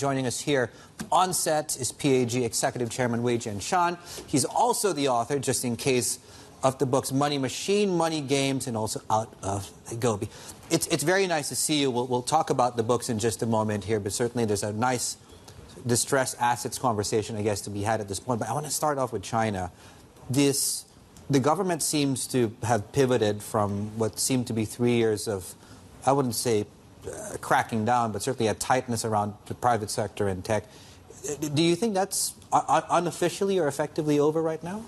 Joining us here on set is PAG Executive Chairman Weijian Shan. He's also the author, just in case, of the books Money Machine, Money Games, and also Out of Gobi. It's very nice to see you. We'll talk about the books in just a moment here, but certainly there's a nice distressed assets conversation, I guess, to be had at this point. But I want to start off with China. The government seems to have pivoted from what seemed to be 3 years of, I wouldn't say cracking down, but certainly a tightness around the private sector and tech. Do you think that's unofficially or effectively over right now?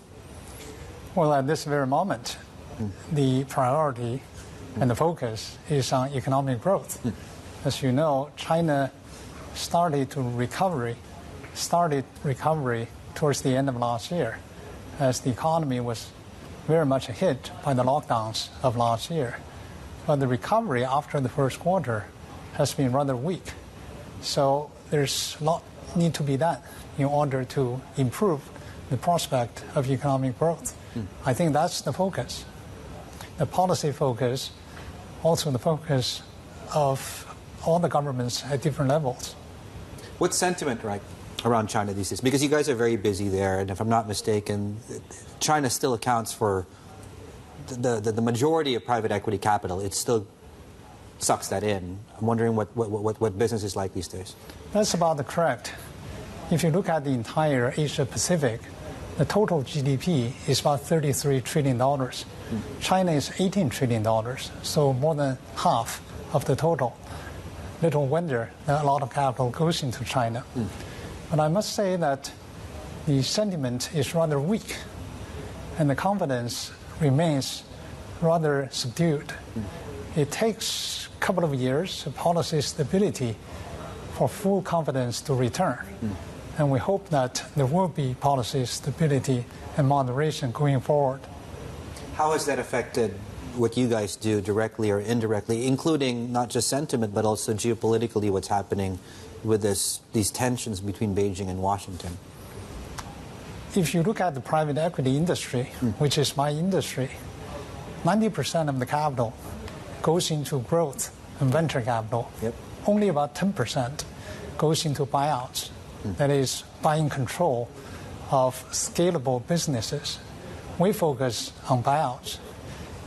Well, at this very moment, the priority and the focus is on economic growth. As you know, China started recovery towards the end of last year, as the economy was very much hit by the lockdowns of last year. But the recovery after the first quarter has been rather weak. So there's a lot need to be done in order to improve the prospect of economic growth. I think that's the focus. The policy focus, also the focus of all the governments at different levels. What's sentiment around China these days? Because you guys are very busy there, and if I'm not mistaken, China still accounts for the majority of private equity capital. It still sucks that in. I'm wondering what business is like these days. That's about correct. If you look at the entire Asia Pacific, the total GDP is about $33 trillion. China is $18 trillion, so more than half of the total. Little wonder that a lot of capital goes into China. But I must say that the sentiment is rather weak, and the confidence remains rather subdued. It takes a couple of years of policy stability for full confidence to return. And we hope that there will be policy stability and moderation going forward. How has that affected what you guys do directly or indirectly, including not just sentiment, but also geopolitically what's happening with these tensions between Beijing and Washington? If you look at the private equity industry, which is my industry, 90% of the capital goes into growth and venture capital. Only about 10% goes into buyouts. That is, buying control of scalable businesses. We focus on buyouts.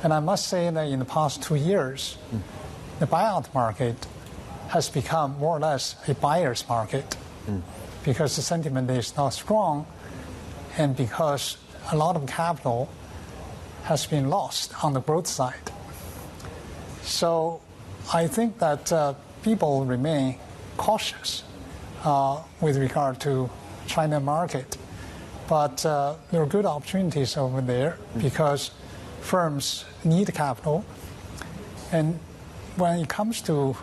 And I must say that in the past 2 years, the buyout market has become more or less a buyer's market because the sentiment is not strong and because a lot of capital has been lost on the growth side. So I think that people remain cautious with regard to China market. But there are good opportunities over there because firms need capital. And when it comes to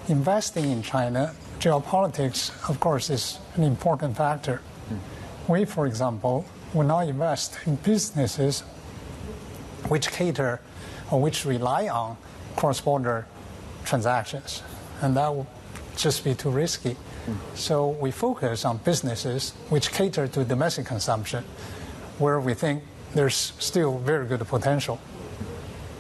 investing in China, geopolitics, of course, is an important factor. We, for example, will not invest in businesses which cater or which rely on cross-border transactions. And that would just be too risky. So we focus on businesses which cater to domestic consumption, where we think there's still very good potential.